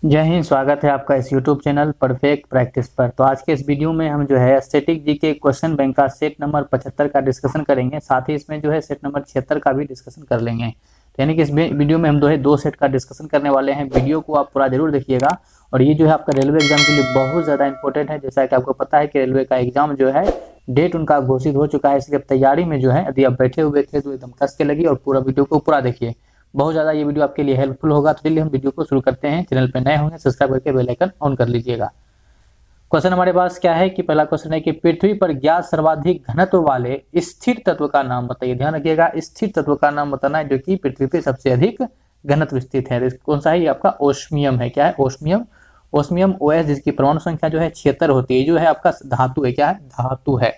जय हिंद। स्वागत है आपका इस YouTube चैनल परफेक्ट प्रैक्टिस पर। तो आज के इस वीडियो में हम जो है स्टैटिक जी के क्वेश्चन बैंक का सेट नंबर 75 का डिस्कशन करेंगे। साथ ही इसमें जो है सेट नंबर 76 का भी डिस्कशन कर लेंगे। तो यानी कि इस वीडियो में हम दो सेट का डिस्कशन करने वाले हैं। वीडियो को आप पूरा जरूर देखिएगा। और ये जो है आपका रेलवे एग्जाम के लिए बहुत ज़्यादा इंपॉर्टेंट है। जैसा कि आपको पता है कि रेलवे का एग्जाम जो है डेट उनका घोषित हो चुका है, इसलिए अब तैयारी में जो है यदि आप बैठे हुए थे तो एकदम कस के लगी और पूरा वीडियो को पूरा देखिए। बहुत ज़्यादा ये वीडियो आपके लिए हेल्पफुल होगा। तो चलिए हम वीडियो को शुरू करते हैं। चैनल पे नए होंगे सब्सक्राइब करके बेल आइकन ऑन कर लीजिएगा। क्वेश्चन हमारे पास क्या है कि पहला क्वेश्चन है कि पृथ्वी पर ज्ञात सर्वाधिक घनत्व वाले स्थिर तत्व का नाम बताइए। ध्यान रखिएगा, स्थिर तत्व का नाम बताना है जो कि पृथ्वी पे सबसे अधिक घनत्व स्थित है। कौन सा है? ये आपका ओस्मियम है। क्या है? ओस्मियम। ओस्मियम OS, जिसकी परमाणु संख्या जो है 76 होती है। जो है आपका धातु है। क्या है? धातु है।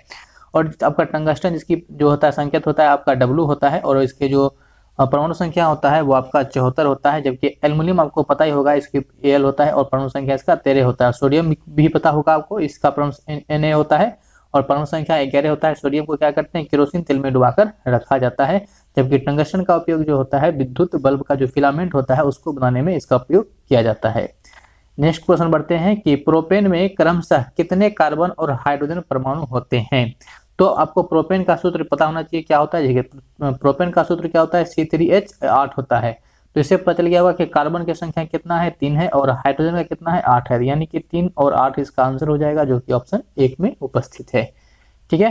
और आपका टंगस्टन, जिसकी जो होता है संकेत होता है आपका W होता है, और इसके जो परमाणु संख्या होता है वो आपका 74 होता है। जबकि एल्युमिनियम आपको पता ही होगा, इसकी Al होता है और परमाणु संख्या इसका 13 होता है। सोडियम भी पता होगा आपको, इसका परमाणु Na होता है और परमाणु संख्या 11 होता है। सोडियम को क्या करते हैं? केरोसिन तेल में डुबाकर रखा जाता है। जबकि टंगस्टन का उपयोग जो होता है विद्युत बल्ब का जो फिलामेंट होता है उसको बनाने में इसका उपयोग किया जाता है। नेक्स्ट क्वेश्चन बढ़ते हैं कि प्रोपेन में क्रमशः कितने कार्बन और हाइड्रोजन परमाणु होते हैं। तो आपको प्रोपेन का सूत्र पता होना चाहिए। क्या होता है? प्रोपेन का सूत्र क्या होता है? C3H8 होता है। तो इससे पता चल गया होगा कि कार्बन की संख्या कितना है? 3 है, और हाइड्रोजन का कितना है? 8 है। यानी कि 3 और 8 इसका आंसर हो जाएगा, जो कि ऑप्शन 1 में उपस्थित है। ठीक है।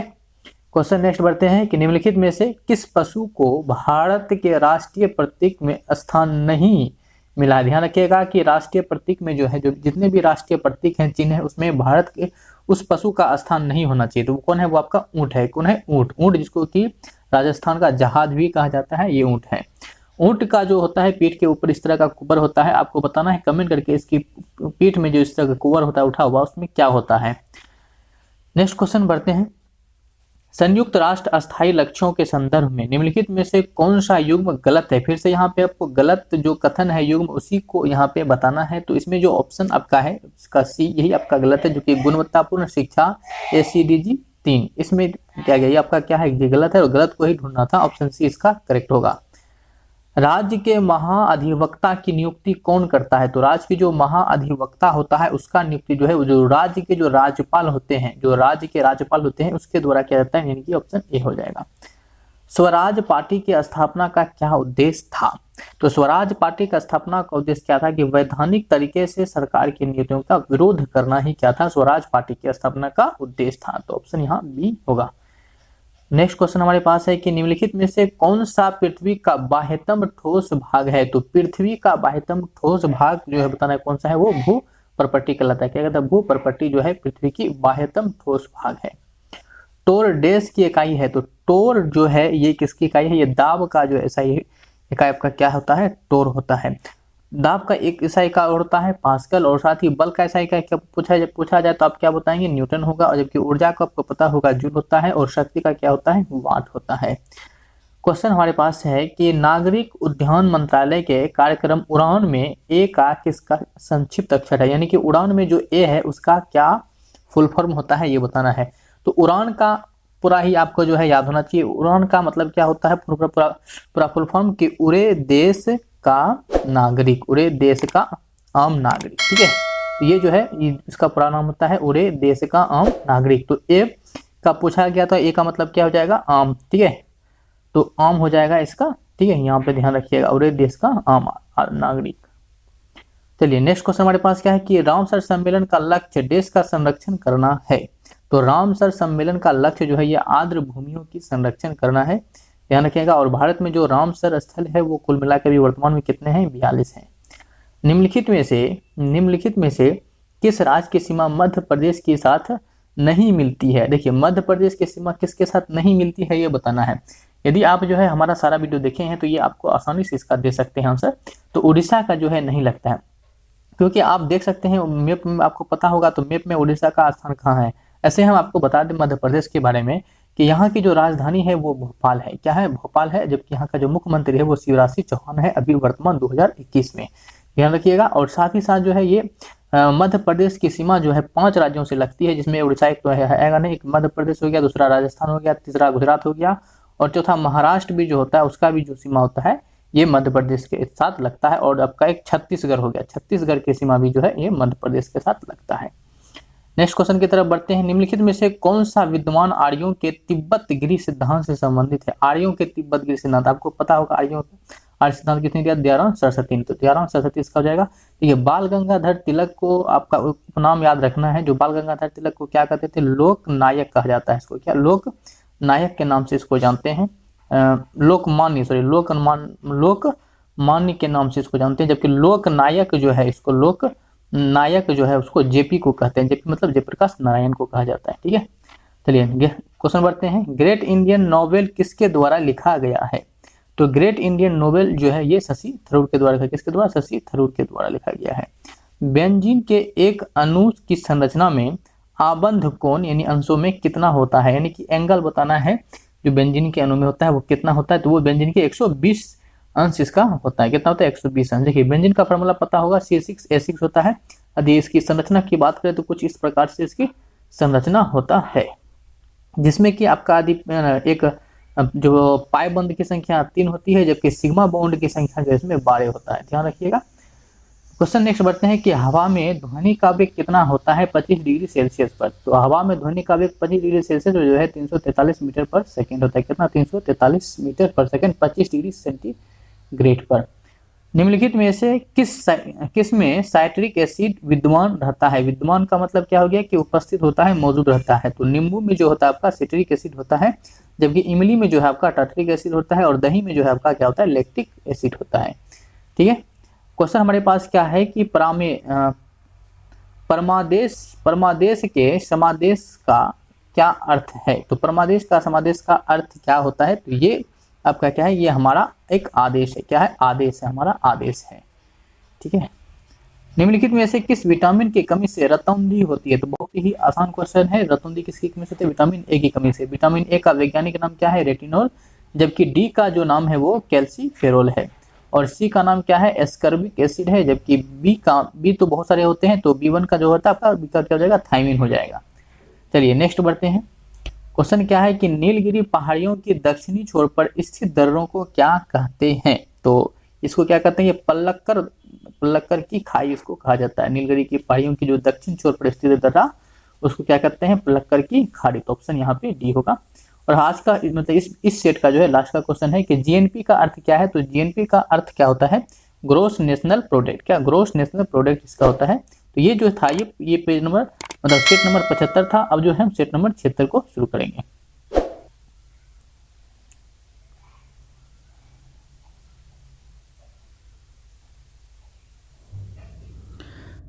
क्वेश्चन नेक्स्ट बढ़ते हैं कि निम्नलिखित में से किस पशु को भारत के राष्ट्रीय प्रतीक में स्थान नहीं मिला है। ध्यान रखिएगा कि राष्ट्रीय प्रतीक में जो है, जो जितने भी राष्ट्रीय प्रतीक हैं, चिन्ह है, उसमें भारत के उस पशु का स्थान नहीं होना चाहिए। तो वो कौन है? वो आपका ऊंट है। कौन है? ऊंट। ऊंट, जिसको कि राजस्थान का जहाज भी कहा जाता है, ये ऊंट है। ऊंट का जो होता है पीठ के ऊपर इस तरह का कुबर होता है। आपको बताना है कमेंट करके, इसकी पीठ में जो इस तरह का कुबर होता है उठा हुआ, उसमें क्या होता है। नेक्स्ट क्वेश्चन बढ़ते हैं। संयुक्त राष्ट्र अस्थायी लक्ष्यों के संदर्भ में निम्नलिखित में से कौन सा युग्म गलत है। फिर से यहाँ पे आपको गलत जो कथन है युग्म, उसी को यहाँ पे बताना है। तो इसमें जो ऑप्शन आपका है इसका C, यही आपका गलत है, जो कि गुणवत्तापूर्ण शिक्षा ACDG 3, इसमें क्या गया? ये आपका क्या है? ये गलत है और गलत को ही ढूंढना था। ऑप्शन C इसका करेक्ट होगा। राज्य के महाअधिवक्ता की नियुक्ति कौन करता है। तो राज्य की जो महाअधिवक्ता होता है उसका नियुक्ति जो है वो जो राज्य के जो राज्यपाल होते हैं, जो राज्य के राज्यपाल होते हैं, उसके द्वारा किया जाता है। यानी कि ऑप्शन ए हो जाएगा। स्वराज पार्टी की स्थापना का क्या उद्देश्य था। तो स्वराज पार्टी का स्थापना का उद्देश्य क्या था? कि वैधानिक तरीके से सरकार की नीतियों का विरोध करना ही क्या था? स्वराज पार्टी की स्थापना का उद्देश्य था। तो ऑप्शन यहाँ बी होगा। नेक्स्ट क्वेश्चन हमारे पास है कि निम्नलिखित में से कौन सा पृथ्वी का बाह्यतम ठोस भाग है। तो पृथ्वी का बाह्यतम ठोस भाग जो है बताना है कौन सा है? वो भू परपट्टी कहलाता है। क्या कहता है? भू परपट्टी जो है पृथ्वी की बाह्यतम ठोस भाग है। टोर डेस की इकाई है। तो टोर जो है ये किसकी इकाई है? ये दाब का जो ऐसा ही इकाई आपका क्या होता है? टोर होता है। दाब का एक इकाई का होता है पास्कल, और साथ ही बल का इकाई का क्या पूछा जाए तो आप क्या बताएंगे? न्यूटन होगा। और जबकि ऊर्जा को आपको पता होगा जूल होता है, और शक्ति का क्या होता है? वाट होता है। क्वेश्चन हमारे पास है कि नागरिक उड्डयन मंत्रालय के कार्यक्रम उड़ान में ए का किसका संक्षिप्त अक्षर है। यानी कि उड़ान में जो ए है उसका क्या फुल फॉर्म होता है, ये बताना है। तो उड़ान का पूरा ही आपको जो है याद होना चाहिए। उड़ान का मतलब क्या होता है? पूरा फुल फॉर्म कि उड़े देश का नागरिक, उड़े देश का आम नागरिक। ठीक है। तो ये जो है इसका पूरा नाम होता है उड़े देश का आम नागरिक। तो ए का पूछा गया था, ए का मतलब क्या हो जाएगा? आम। ठीक है। तो आम हो जाएगा इसका। ठीक है, यहाँ पे ध्यान रखिएगा, उड़े देश का आम नागरिक। चलिए नेक्स्ट क्वेश्चन हमारे पास क्या है कि रामसर सम्मेलन का लक्ष्य देश का संरक्षण करना है। तो रामसर सम्मेलन का लक्ष्य जो है ये आर्द्र भूमियों की संरक्षण करना है। ध्यान रखिएगा। और भारत में जो रामसर स्थल है वो कुल मिलाकर भी वर्तमान में कितने हैं? 42 हैं। निम्नलिखित में से किस राज्य की सीमा मध्य प्रदेश के साथ नहीं मिलती है। देखिए, मध्य प्रदेश की सीमा किसके साथ नहीं मिलती है, ये बताना है। यदि आप जो है हमारा सारा वीडियो देखे हैं तो ये आपको आसानी से इसका दे सकते हैं आंसर। तो उड़ीसा का जो है नहीं लगता है, क्योंकि आप देख सकते हैं मैप में, आपको पता होगा तो मैप में उड़ीसा का स्थान कहाँ है। ऐसे हम आपको बता दें मध्य प्रदेश के बारे में कि यहाँ की जो राजधानी है वो भोपाल है। क्या है? भोपाल है। जबकि यहाँ का जो मुख्यमंत्री है वो शिवराज सिंह चौहान है, अभी वर्तमान 2021 में। ध्यान रखिएगा। और साथ ही साथ जो है ये मध्य प्रदेश की सीमा जो है 5 राज्यों से लगती है, जिसमें उड़ीसा एक तो है नहीं, एक मध्य प्रदेश हो गया, दूसरा राजस्थान हो गया, तीसरा गुजरात हो गया, और चौथा महाराष्ट्र भी जो होता है उसका भी जो सीमा होता है ये मध्य प्रदेश के साथ लगता है। और आपका एक छत्तीसगढ़ हो गया, छत्तीसगढ़ की सीमा भी जो है ये मध्य प्रदेश के साथ लगता है। नेक्स्ट क्वेश्चन की तरफ बढ़ते हैं। निम्नलिखित में से कौन सा विद्वान आर्यों के तिब्बत गिरि सिद्धांत से संबंधित है? आर्यों के तिब्बत गिरि सिद्धांत, आपको पता होगा आर्यों आर्य सिद्धांत किसने दिया? दयाराम सरस्वती ने। तो दयाराम सरस्वती इसका हो जाएगा। देखिए बाल गंगाधर तिलक को आपका उपनाम याद रखना है। जो बाल गंगाधर तिलक को क्या कहते थे? लोक नायक कहा जाता है इसको। क्या? लोक नायक के नाम से इसको जानते हैं। लोकमान्य के नाम से इसको जानते हैं। जबकि लोक नायक जो है, इसको लोक नायक जो है उसको जेपी को कहते हैं। जेपी मतलब जयप्रकाश नारायण को कहा जाता है। ठीक है, चलिए क्वेश्चन बढ़ते हैं। ग्रेट इंडियन नोवेल किसके द्वारा लिखा गया है? तो ग्रेट इंडियन नोवेल जो है ये शशि थरूर के द्वारा, किसके द्वारा? शशि थरूर के द्वारा लिखा गया है। व्यंजन के एक अणु की संरचना में आबंध कोण यानी अंशों में कितना होता है? यानी कि एंगल बताना है जो व्यंजन के अणु में होता है वो कितना होता है। तो वो व्यंजन के 120 अंश इसका होता है। कितना होता है? 120 अंश। देखिए व्यंजन का फॉर्मूला पता होगा, C6H6 होता है। यदि इसकी संरचना की बात करें तो कुछ इस प्रकार से इसकी संरचना होता है, जिसमें कि आपका आदि एक जो पाई बंद की संख्या 3 होती है, जबकि सिग्मा बॉन्ड की संख्या जो इसमें 12 होता है। ध्यान रखिएगा। क्वेश्चन नेक्स्ट बढ़ते हैं कि हवा में ध्वनि का वेग कितना होता है 25 डिग्री सेल्सियस पर? तो हवा में ध्वनि का वेग 25 डिग्री सेल्सियस जो है 343 मीटर पर सेकेंड होता है। कितना? 343 मीटर पर सेकेंड, 25 डिग्री सेंटीग्रेड पर। निम्नलिखित में से किस में साइट्रिक एसिड विद्यमान रहता है? विद्यमान का मतलब क्या हो गया कि उपस्थित होता है, मौजूद रहता है। तो नींबू में जो होता है आपका सिट्रिक एसिड होता है, जबकि इमली में जो है आपका टार्टरिक एसिड होता है, और दही में जो है आपका क्या होता है? लैक्टिक एसिड होता है। ठीक है, क्वेश्चन हमारे पास क्या है कि परमादेश के समादेश का क्या अर्थ है? तो परमादेश का समादेश का अर्थ क्या होता है? तो ये आपका क्या है? ये हमारा एक आदेश है। क्या है? आदेश है, हमारा आदेश है। ठीक है, निम्नलिखित में से किस विटामिन की कमी से रतौंधी होती है? तो बहुत ही आसान क्वेश्चन है। रतौंधी किसकी कमी से होती है? विटामिन ए की कमी से। विटामिन ए का वैज्ञानिक नाम क्या है? रेटिनॉल। जबकि डी का जो नाम है वो कैल्सीफेरोल है। और सी का नाम क्या है? एस्कर्बिक एसिड है। जबकि बी तो बहुत सारे होते हैं, तो B1 का जो होता है आपका, बी का क्या हो जाएगा? थायमिन हो जाएगा। चलिए नेक्स्ट बढ़ते हैं। क्वेश्चन क्या है कि नीलगिरी पहाड़ियों की दक्षिणी छोर पर स्थित दर्रों को क्या कहते हैं? तो इसको क्या कहते हैं? ये पल्लक्कर की खाई इसको कहा जाता है। नीलगिरी की पहाड़ियों की जो दक्षिण छोर पर स्थित दर्रा उसको क्या कहते हैं? पल्लक्कर की खाड़ी। तो ऑप्शन यहाँ पे डी होगा। और आज का मतलब इस सेट का जो है लास्ट का क्वेश्चन है कि जीएनपी का अर्थ क्या है? तो जीएनपी का अर्थ क्या होता है? Gross national product. क्या? ग्रोस नेशनल प्रोडक्ट इसका होता है। तो ये जो था ये पेज नंबर मतलब सेट नंबर 75 था। अब जो है हम सेट नंबर 76 को शुरू करेंगे।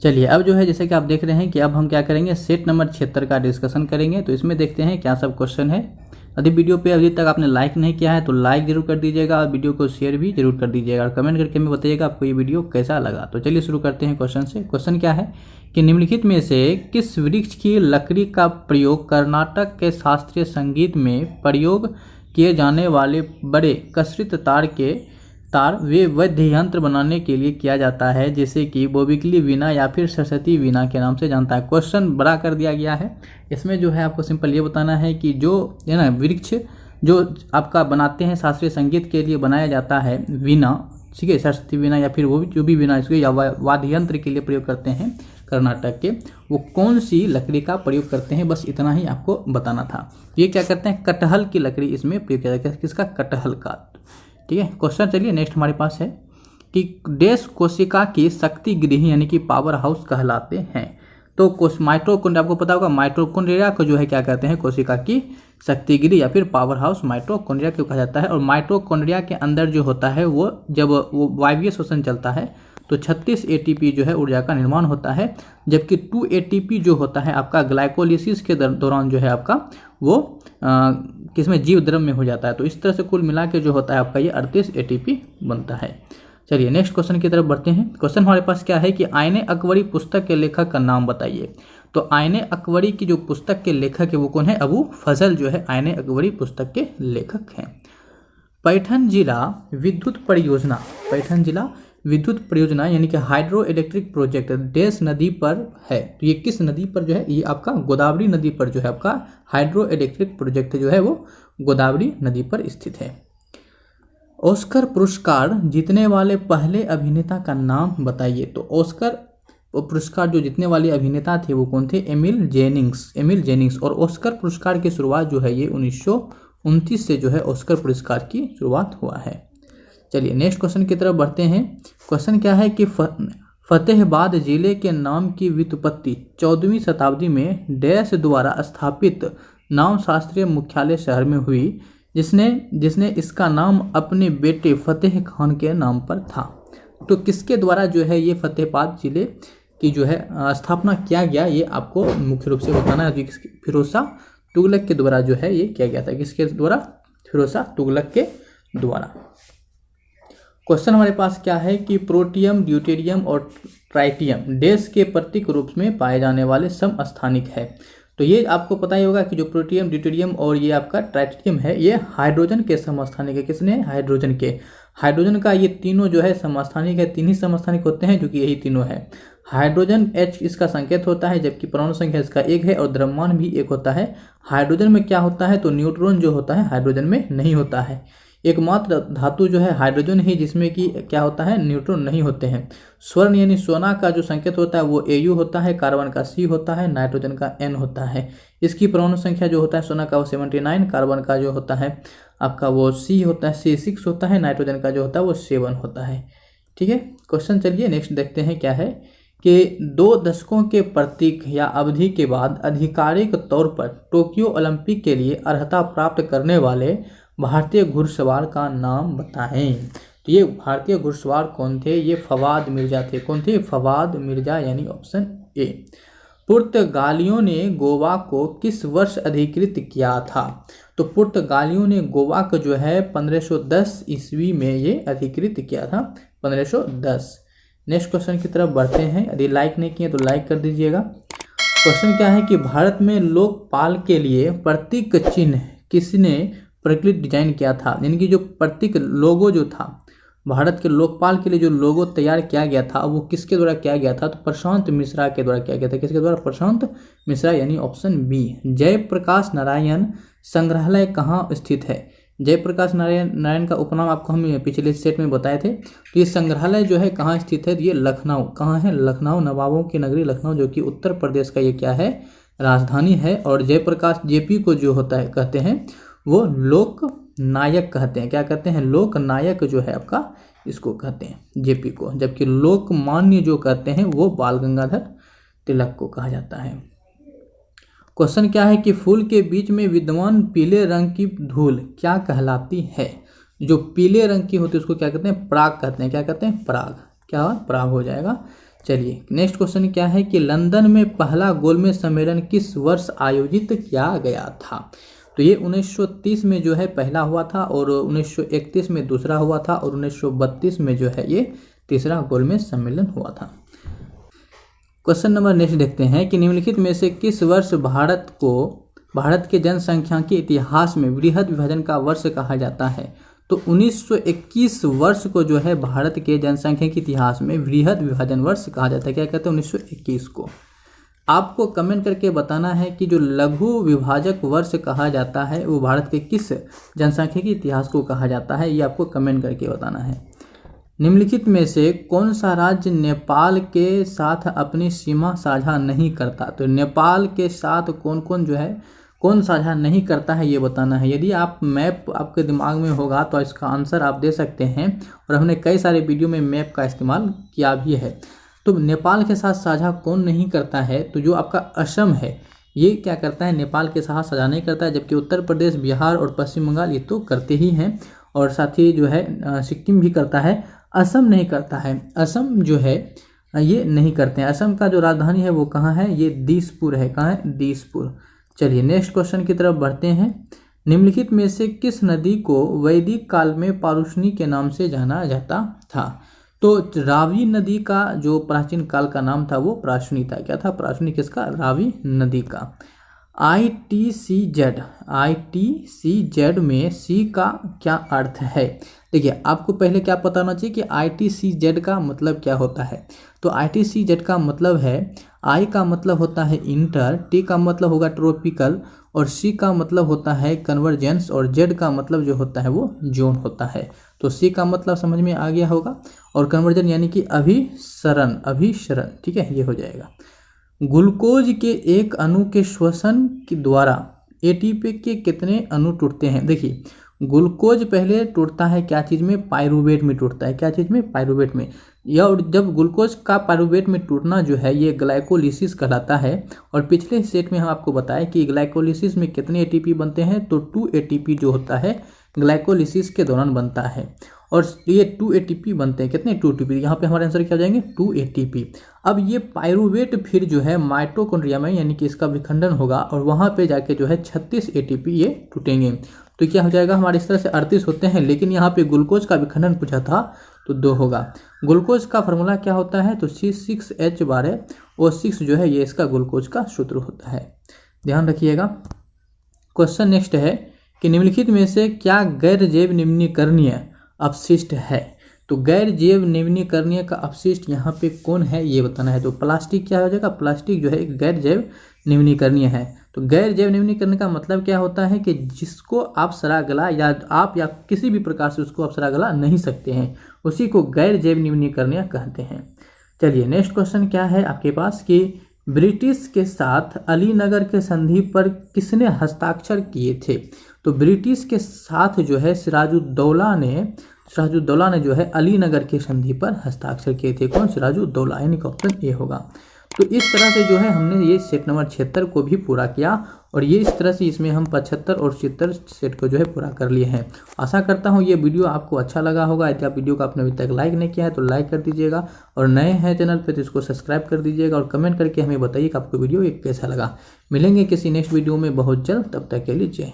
चलिए अब जो है जैसे कि आप देख रहे हैं कि अब हम क्या करेंगे? सेट नंबर 76 का डिस्कशन करेंगे। तो इसमें देखते हैं क्या सब क्वेश्चन है। यदि वीडियो पे अभी तक आपने लाइक नहीं किया है तो लाइक जरूर कर दीजिएगा, और वीडियो को शेयर भी जरूर कर दीजिएगा, और कमेंट करके हमें बताइएगा आपको ये वीडियो कैसा लगा। तो चलिए शुरू करते हैं क्वेश्चन से। क्वेश्चन क्या है कि निम्नलिखित में से किस वृक्ष की लकड़ी का प्रयोग कर्नाटक के शास्त्रीय संगीत में प्रयोग किए जाने वाले बड़े कसरित तार वे वाद्य यंत्र बनाने के लिए किया जाता है, जैसे कि बोबिकली वीणा या फिर सरस्वती वीणा के नाम से जानता है। क्वेश्चन बड़ा कर दिया गया है। इसमें जो है आपको सिंपल ये बताना है कि जो है ना वृक्ष जो आपका बनाते हैं शास्त्रीय संगीत के लिए बनाया जाता है वीणा, ठीक है, सरस्वती वीणा या फिर वो भी जो भी वीणा इसको या वाद्य यंत्र के लिए प्रयोग करते हैं कर्नाटक के, वो कौन सी लकड़ी का प्रयोग करते हैं, बस इतना ही आपको बताना था। ये क्या करते हैं? कटहल की लकड़ी इसमें प्रयोग किया जाता है। किसका? कटहल का। ठीक है, क्वेश्चन चलिए नेक्स्ट हमारे पास है कि देश कोशिका की शक्ति गृह यानी कि पावर हाउस कहलाते हैं। तो माइटोकॉन्ड्रिया, आपको पता होगा माइटोकॉन्ड्रिया को जो है क्या कहते हैं? कोशिका की शक्ति गृह या फिर पावर हाउस माइटोकॉन्ड्रिया क्यों कहा जाता है। और माइटोकॉन्ड्रिया के अंदर जो होता है वो जब वो वायवीय श्वसन चलता है तो 36 ATP जो है ऊर्जा का निर्माण होता है, जबकि 2 ATP जो होता है आपका ग्लाइकोलिसिस के दौरान जो है आपका वो किसमें? जीव द्रव में हो जाता है। तो इस तरह से कुल मिला के जो होता है आपका ये 38 ATP बनता है। चलिए नेक्स्ट क्वेश्चन की तरफ बढ़ते हैं। क्वेश्चन हमारे पास क्या है कि आईने अकबरी पुस्तक के लेखक का नाम बताइए। तो आईने अकबरी की जो पुस्तक के लेखक है वो कौन है? अबू फजल जो है आईने अकबरी पुस्तक के लेखक हैं। पैठन जिला विद्युत परियोजना यानी कि हाइड्रो इलेक्ट्रिक प्रोजेक्ट देश नदी पर है। तो ये किस नदी पर जो है? ये आपका गोदावरी नदी पर जो है आपका हाइड्रो इलेक्ट्रिक प्रोजेक्ट जो है वो गोदावरी नदी पर स्थित है। ऑस्कर पुरस्कार जीतने वाले पहले अभिनेता का नाम बताइए। तो ऑस्कर पुरस्कार जो जीतने वाले अभिनेता थे वो कौन थे? Emil Jennings. और ऑस्कर पुरस्कार की शुरुआत जो है ये 1929 से जो है ऑस्कर पुरस्कार की शुरुआत हुआ है। चलिए नेक्स्ट क्वेश्चन की तरफ बढ़ते हैं। क्वेश्चन क्या है कि फतेहाबाद जिले के नाम की व्युत्पत्ति 14वीं शताब्दी में डैश द्वारा स्थापित नाम शास्त्रीय मुख्यालय शहर में हुई, जिसने इसका नाम अपने बेटे फतेह खान के नाम पर था। तो किसके द्वारा जो है ये फतेहाबाद जिले की जो है स्थापना किया गया, ये आपको मुख्य रूप से बताना है। फिरोज शाह तुगलक के द्वारा जो है ये किया गया था। किसके द्वारा? फिरोज शाह तुगलक के द्वारा। क्वेश्चन हमारे पास क्या है कि प्रोटियम, ड्यूटेरियम और ट्राइटियम डैश के प्रतीक रूप में पाए जाने वाले समस्थानिक है। तो ये आपको पता ही होगा कि जो प्रोटियम, ड्यूटेरियम और ये आपका ट्राइटियम है ये हाइड्रोजन के समस्थानिक है। किसने? हाइड्रोजन के। हाइड्रोजन का ये तीनों जो है समस्थानिक है। तीन ही समस्थानिक होते हैं जो कि यही तीनों है। हाइड्रोजन H इसका संकेत होता है, जबकि परमाणु संख्या इसका 1 है और द्रव्यमान भी 1 होता है। हाइड्रोजन में क्या होता है? तो न्यूट्रॉन जो होता है हाइड्रोजन में नहीं होता है। एकमात्र धातु जो है हाइड्रोजन ही जिसमें कि क्या होता है? न्यूट्रॉन नहीं होते हैं। स्वर्ण यानी सोना का जो संकेत होता है वो Au होता है, कार्बन का C होता है, नाइट्रोजन का N होता है। इसकी परमाणु संख्या जो होता है सोना का वो 79, कार्बन का जो होता है आपका वो C होता है, C6 होता है, नाइट्रोजन का जो होता है वो 7 होता है। ठीक है। क्वेश्चन चलिए नेक्स्ट देखते हैं क्या है कि 2 दशकों के प्रतीक या अवधि के बाद आधिकारिक तौर पर टोक्यो ओलंपिक के लिए अर्हता प्राप्त करने वाले भारतीय घुड़सवार का नाम बताएं। तो ये भारतीय घुड़सवार कौन थे? ये फवाद मिर्जा थे। कौन थे? फवाद मिर्जा, यानी ऑप्शन ए। पुर्तगालियों ने गोवा को किस वर्ष अधिकृत किया था? तो पुर्तगालियों ने गोवा को जो है 1510 ईस्वी में ये अधिकृत किया था, 1510। नेक्स्ट क्वेश्चन की तरफ बढ़ते हैं। यदि लाइक नहीं किए तो लाइक कर दीजिएगा। क्वेश्चन क्या है कि भारत में लोकपाल के लिए प्रतीक चिन्ह किसने प्रकृत डिजाइन किया था? यानी कि जो प्रतीक लोगो जो था भारत के लोकपाल के लिए जो लोगो तैयार किया गया था वो किसके द्वारा किया गया था? तो प्रशांत मिश्रा के द्वारा किया गया था। किसके द्वारा? प्रशांत मिश्रा, यानी ऑप्शन बी। जयप्रकाश नारायण संग्रहालय कहाँ स्थित है? जयप्रकाश नारायण का उपनाम आपको हम पिछले सेट में बताए थे। तो ये संग्रहालय जो है कहाँ स्थित है? ये लखनऊ। कहाँ है? लखनऊ, नवाबों की नगरी लखनऊ, जो कि उत्तर प्रदेश का ये क्या है? राजधानी है। और जयप्रकाश जेपी को जो होता है कहते हैं वो लोक नायक कहते हैं। क्या कहते हैं? लोक नायक जो है आपका इसको कहते हैं जेपी को, जबकि लोकमान्य जो कहते हैं वो बाल गंगाधर तिलक को कहा जाता है। क्वेश्चन क्या है कि फूल के बीच में विद्यमान पीले रंग की धूल क्या कहलाती है? जो पीले रंग की होती है उसको क्या कहते हैं? पराग कहते हैं। क्या कहते हैं? पराग। क्या? पराग हो जाएगा। चलिए नेक्स्ट क्वेश्चन क्या है कि लंदन में पहला गोलमेज सम्मेलन किस वर्ष आयोजित किया गया था? तो ये 1930 में जो है पहला हुआ था, और 1931 में दूसरा हुआ था, और 1932 में जो है ये तीसरा गोलमेज सम्मेलन हुआ था। क्वेश्चन नंबर नेक्स्ट देखते हैं कि निम्नलिखित में से किस वर्ष भारत के जनसंख्या के इतिहास में वृहद विभाजन का वर्ष कहा जाता है? तो 1921 वर्ष को जो है भारत के जनसंख्या के इतिहास में वृहद विभाजन वर्ष कहा जाता है। क्या कहते हैं? 1921 को। आपको कमेंट करके बताना है कि जो लघु विभाजक वर्ष कहा जाता है वो भारत के किस जनसंख्या के इतिहास को कहा जाता है, ये आपको कमेंट करके बताना है। निम्नलिखित में से कौन सा राज्य नेपाल के साथ अपनी सीमा साझा नहीं करता? तो नेपाल के साथ कौन साझा नहीं करता है ये बताना है। यदि आप मैप आपके दिमाग में होगा तो इसका आंसर आप दे सकते हैं, और हमने कई सारे वीडियो में मैप का इस्तेमाल किया भी है। तो नेपाल के साथ साझा कौन नहीं करता है? तो जो आपका असम है ये क्या करता है? नेपाल के साथ साझा नहीं करता है, जबकि उत्तर प्रदेश, बिहार और पश्चिम बंगाल ये तो करते ही हैं, और साथ ही जो है सिक्किम भी करता है। असम नहीं करता है। असम जो है ये नहीं करते हैं। असम का जो राजधानी है वो कहाँ है? ये दिसपुर है। कहाँ है? दिसपुर। चलिए नेक्स्ट क्वेश्चन की तरफ बढ़ते हैं। निम्नलिखित में से किस नदी को वैदिक काल में पारुष्णी के नाम से जाना जाता था? तो रावी नदी का जो प्राचीन काल का नाम था वो प्राशुनी था। क्या था? प्राशुनी। किसका? रावी नदी का। ITCZ, ITCZ में C का क्या अर्थ है? देखिए, आपको पहले क्या पता होना चाहिए कि ITCZ का मतलब क्या होता है। तो ITCZ का मतलब है, I का मतलब होता है इंटर, T का मतलब होगा ट्रॉपिकल, और C का मतलब होता है कन्वर्जेंस, और Z का मतलब जो होता है वो जोन होता है। तो C का मतलब समझ में आ गया होगा, और कन्वर्जन यानी कि अभिसरण, अभिसरण, ठीक है, ये हो जाएगा। ग्लूकोज के एक अणु के श्वसन के द्वारा एटीपी के कितने अणु टूटते हैं? देखिए, ग्लूकोज पहले टूटता है क्या चीज़ में? पायरूवेट में टूटता है। क्या चीज़ में? पायरूवेट में। या और जब ग्लूकोज का पायरूवेट में टूटना जो है ये ग्लाइकोलिसिस कहलाता है। और पिछले सेट में हम आपको बताया कि ग्लाइकोलिसिस में कितने एटीपी बनते हैं, तो 2 एटीपी जो होता है ग्लाइकोलिसिस के दौरान बनता है। और ये 2 एटीपी बनते हैं। कितने? 2 एटीपी। यहाँ पे हमारे आंसर क्या हो जाएंगे? 2 एटीपी। अब ये पायरूवेट फिर जो है माइटोकॉन्ड्रिया में, यानी कि इसका विखंडन होगा, और वहाँ पे जाके जो है 36 एटीपी ये टूटेंगे। तो क्या हो जाएगा हमारे? इस तरह से 38 होते हैं, लेकिन यहाँ पे ग्लूकोज का विखंडन पूछा था तो 2 होगा। ग्लूकोज का फार्मूला क्या होता है? तो C6H12O6 जो है ये इसका ग्लूकोज का सूत्र होता है। ध्यान रखिएगा। क्वेश्चन नेक्स्ट है कि निम्नलिखित में से क्या गैर जैव निम्नीकरणीय अपशिष्ट है? तो गैर जैव निम्नीकरणीय का अपशिष्ट यहाँ पे कौन है ये बताना है। तो प्लास्टिक क्या हो जाएगा? प्लास्टिक जो है एक गैर जैव निम्नीकरणीय है। तो गैर जैव निम्नीकरण का मतलब क्या होता है कि जिसको आप सड़ा गला या किसी भी प्रकार से उसको आप सड़ा गला नहीं सकते हैं, उसी को गैर जैव निम्नीकरणीय कहते हैं। चलिए नेक्स्ट क्वेश्चन क्या है आपके पास कि ब्रिटिश के साथ अलीनगर के संधि पर किसने हस्ताक्षर किए थे? तो ब्रिटिश के साथ जो है सिराजुद्दौला ने जो है अलीनगर के संधि पर हस्ताक्षर किए थे। कौन? सिराजुद्दौला, यानी कि ऑप्शन ए होगा। तो इस तरह से जो है हमने ये सेट नंबर 76 को भी पूरा किया, और ये इस तरह से इसमें हम 75 और 76 सेट को जो है पूरा कर लिए हैं। आशा करता हूँ ये वीडियो आपको अच्छा लगा होगा। यदि आप वीडियो को आपने अभी तक लाइक नहीं किया है तो लाइक कर दीजिएगा, और नए हैं चैनल पे तो इसको सब्सक्राइब कर दीजिएगा, और कमेंट करके हमें बताइए कि आपको वीडियो ये कैसा लगा। मिलेंगे किसी नेक्स्ट वीडियो में बहुत जल्द, तब तक के लिए जय हिंद।